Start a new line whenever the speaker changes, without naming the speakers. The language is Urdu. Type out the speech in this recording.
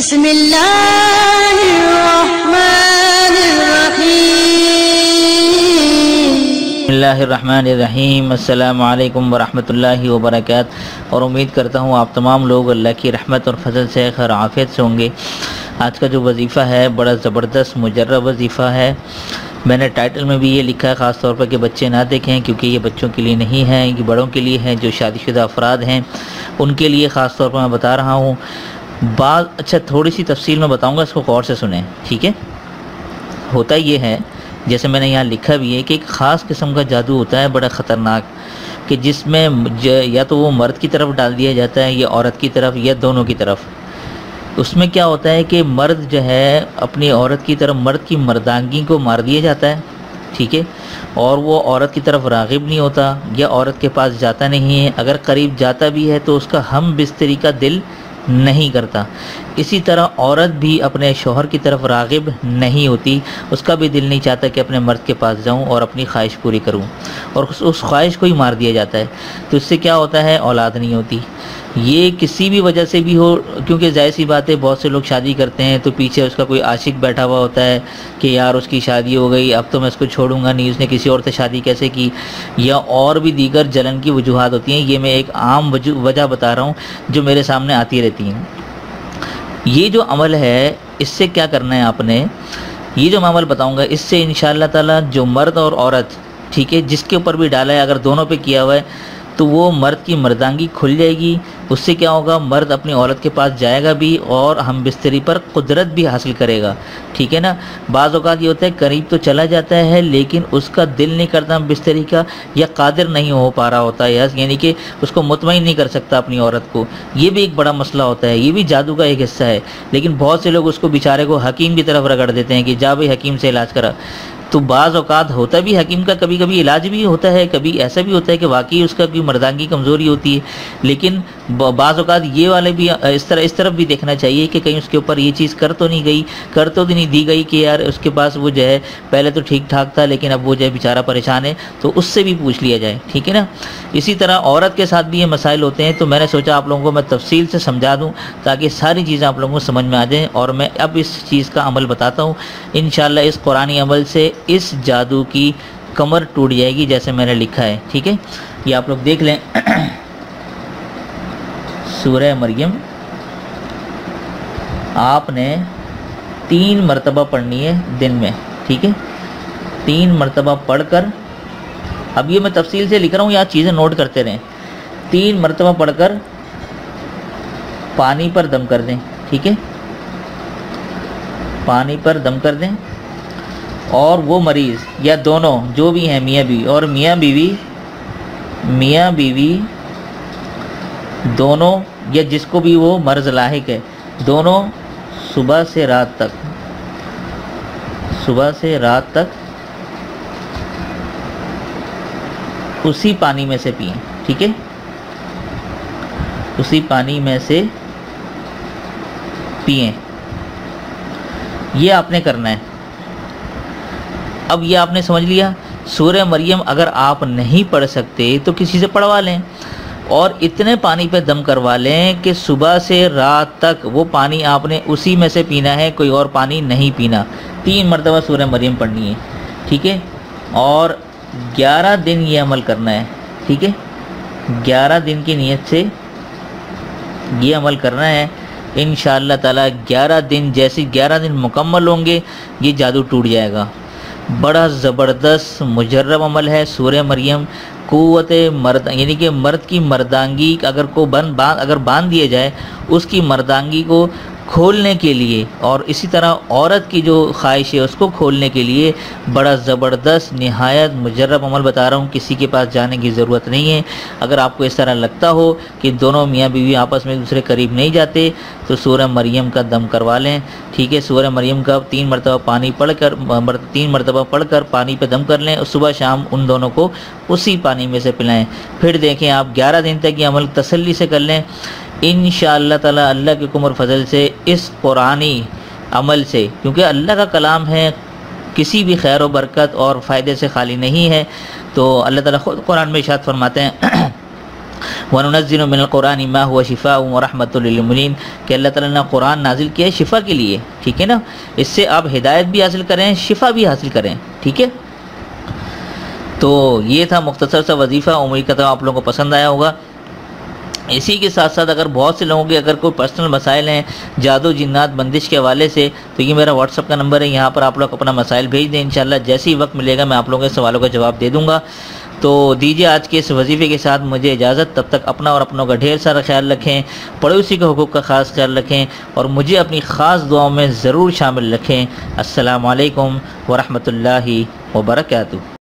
بسم اللہ الرحمن الرحیم
بسم اللہ الرحمن الرحیم۔ السلام علیکم ورحمۃ اللہ وبرکاتہ، اور امید کرتا ہوں آپ تمام لوگ اللہ کی رحمت اور فضل سے خیر عافیت سے ہوں گے۔ آج کا جو وظیفہ ہے بڑا زبردست مجرب وظیفہ ہے۔ میں نے ٹائٹل میں بھی یہ لکھا ہے خاص طور پر کہ بچے نہ دیکھیں، کیونکہ یہ بچوں کے لیے نہیں ہے، یہ بڑوں کے لیے ہیں، جو شادی شدہ افراد ہیں ان کے لیے خاص طور پر میں بتا رہا ہوں۔ تھوڑی سی تفصیل میں بتاؤں گا، اس کو غور سے سنیں، ٹھیک ہے؟ ہوتا یہ ہے، جیسے میں نے یہاں لکھا بھی ہے، کہ ایک خاص قسم کا جادو ہوتا ہے بڑا خطرناک، کہ جس میں یا تو وہ مرد کی طرف ڈال دیا جاتا ہے یا عورت کی طرف یا دونوں کی طرف۔ اس میں کیا ہوتا ہے کہ مرد جو ہے اپنی عورت کی طرف، مرد کی مردانگی کو مار دیا جاتا ہے، ٹھیک ہے، اور وہ عورت کی طرف راغب نہیں ہوتا یا عورت کے پاس جاتا نہیں ہے، اگر قریب جاتا بھی ہے تو اس کا ہم بستری کا دل نہیں کرتا۔ اسی طرح عورت بھی اپنے شوہر کی طرف راغب نہیں ہوتی، اس کا بھی دل نہیں چاہتا کہ اپنے مرد کے پاس جاؤں اور اپنی خواہش پوری کروں، اور اس خواہش کو ہی مار دیا جاتا ہے۔ تو اس سے کیا ہوتا ہے؟ اولاد نہیں ہوتی۔ یہ کسی بھی وجہ سے بھی ہو، کیونکہ ظاہر سی بات ہے بہت سے لوگ شادی کرتے ہیں تو پیچھے اس کا کوئی عاشق بیٹھا ہوا ہوتا ہے کہ یار اس کی شادی ہو گئی، اب تو میں اس کو چھوڑوں گا نہیں، اس نے کسی اور سے شادی کیسے کی، یا اور بھی دیگر جلن کی وجوہات ہوتی ہیں۔ یہ میں ایک عام وجہ بتا رہا ہوں جو میرے سامنے آتی رہتی ہیں۔ یہ جو عمل ہے اس سے کیا کرنا ہے آپ نے، یہ جو میں عمل بتاؤں گا اس سے انشاءاللہ تعالی جو مرد اور عورت، ٹھیک ہے، جس کے اوپر بھی ڈالا ہے، اگر دونوں پہ کیا ہوا ہے تو وہ مرد کی مردانگی کھل جائے گی۔ اس سے کیا ہوگا؟ مرد اپنی عورت کے پاس جائے گا بھی اور ہم بستری پر قدرت بھی حاصل کرے گا، ٹھیک ہے نا۔ بعض اوقات یہ ہوتا ہے قریب تو چلا جاتا ہے لیکن اس کا دل نہیں کرتا بستری کا، یا قادر نہیں ہو پا رہا ہوتا ہے، یعنی کہ اس کو مطمئن نہیں کر سکتا اپنی عورت کو۔ یہ بھی ایک بڑا مسئلہ ہوتا ہے، یہ بھی جادو کا ایک حصہ ہے، لیکن بہت سے لوگ اس کو بیچارے کو حکیم کی طرف رگڑ دیتے ہیں کہ جا بھائی حکیم سے علاج کرا۔ تو بعض اوقات ہوتا بھی حکیم کا کبھی کبھی علاج بھی ہوتا ہے، کبھی ایسا بھی ہوتا ہے کہ واقعی اس کا کوئی مردانگی کمزوری ہوتی ہے، لیکن بعض اوقات یہ والے بھی اس طرف بھی دیکھنا چاہیے کہ کہیں اس کے اوپر یہ چیز کر تو نہیں دی گئی کہ یار اس کے پاس وہ جو ہے پہلے تو ٹھیک ٹھاک تھا لیکن اب وہ جو ہے بیچارہ پریشان ہے، تو اس سے بھی پوچھ لیا جائے، ٹھیک ہے نا۔ اسی طرح عورت کے ساتھ بھی یہ مسائل ہوتے ہیں، تو میں نے سوچا آپ لوگوں کو میں تفصیل سے سمجھا دوں تاکہ ساری چیزیں آپ لوگوں کو سمجھ میں آ جائیں، اور میں اب اس چیز کا عمل بتاتا ہوں۔ انشاءاللہ اس قرآنی عمل سے اس جادو کی کمر ٹوٹ جائے گی جیسے میں نے لکھا ہے، ٹھیک ہے۔ یہ آپ لوگ دیکھ لیں، سورہ مریم آپ نے 3 مرتبہ پڑھنی ہے دن میں، ٹھیک ہے، 3 مرتبہ پڑھ کر، اب یہ میں تفصیل سے لکھ رہا ہوں، یہاں چیزیں نوٹ کرتے رہیں، 3 مرتبہ پڑھ کر پانی پر دم کر دیں، ٹھیک ہے، پانی پر دم کر دیں، اور وہ مریض یا دونوں جو بھی ہیں، میاں بیوی اور میاں بیوی دونوں، یا جس کو بھی وہ مرض لاحق ہے، دونوں صبح سے رات تک اسی پانی میں سے پئیں، ٹھیک ہے، اسی پانی میں سے پئیں۔ یہ آپ نے کرنا ہے۔ اب یہ آپ نے سمجھ لیا۔ سورہ مریم اگر آپ نہیں پڑھ سکتے تو کسی سے پڑھوا لیں، اور اتنے پانی پہ دم کروا لیں کہ صبح سے رات تک وہ پانی آپ نے اسی میں سے پینا ہے، کوئی اور پانی نہیں پینا۔ 3 مرتبہ سورہ مریم پڑھنی ہے، ٹھیک ہے، اور 11 دن یہ عمل کرنا ہے، ٹھیک ہے، 11 دن کی نیت سے یہ عمل کرنا ہے۔ انشاءاللہ تعالی 11 دن، جیسے 11 دن مکمل ہوں گے یہ جادو ٹوٹ جائے گا۔ بڑا زبردست مجرب عمل ہے سورہ مریم۔ قوت مرد، یعنی کہ مرد کی مردانگی اگر باندھ دیا جائے، اس کی مردانگی کو کھولنے کے لیے، اور اسی طرح عورت کی جو خواہش ہے اس کو کھولنے کے لیے بڑا زبردست نہایت مجرب عمل بتا رہا ہوں۔ کسی کے پاس جانے کی ضرورت نہیں ہے۔ اگر آپ کو اس طرح لگتا ہو کہ دونوں میاں بیوی آپس میں دوسرے قریب نہیں جاتے تو سورہ مریم کا دم کروا لیں، ٹھیک ہے، سورہ مریم کا 3 مرتبہ پڑھ کر پانی پہ دم کر لیں، اور صبح شام ان دونوں کو اسی پانی میں سے پلائیں۔ پھر دیکھیں آپ 11 دن تک یہ عمل تسلی سے کر لیں، انشاءاللہ تعالی اللہ کے حکم اور فضل سے اس قرآنی عمل سے، کیونکہ اللہ کا کلام ہے، کسی بھی خیر و برکت اور فائدے سے خالی نہیں ہے۔ تو اللہ تعالیٰ خود قرآن میں ارشاد فرماتے ہیں وَنُنَزِّلُ مِنَ الْقُرْآنِ مَا هُوَ شِفَاءٌ وَرَحْمَةٌ لِّلْمُؤْمِنِينَ کہ اللہ تعالیٰ نے قرآن نازل کیا ہے شفا کے لیے، ٹھیک ہے نا، اس سے آپ ہدایت بھی حاصل کریں، شفا بھی حاصل کریں، ٹھیک ہے۔ تو یہ تھا مختصر سا وظیفہ، امید کرتا ہوں آپ لوگوں کو پسند آیا ہوگا۔ اسی کے ساتھ ساتھ اگر بہت سے لوگوں کے اگر کوئی پرسنل مسائل ہیں جادو جنات بندش کے حوالے سے، تو یہ میرا واٹس ایپ کا نمبر ہے، یہاں پر آپ لوگ اپنا مسائل بھیج دیں، انشاءاللہ جیسے ہی وقت ملے گا میں آپ لوگوں کے سوالوں کا جواب دے دوں گا۔ تو دیجیے آج کے اس وظیفے کے ساتھ مجھے اجازت، تب تک اپنا اور اپنوں کا ڈھیر سارا خیال رکھیں، پڑوسی کے حقوق کا خاص خیال رکھیں، اور مجھے اپنی خاص دعاؤں میں ضرور شامل رکھیں۔ السلام علیکم ورحمۃ اللہ وبرکاتہ۔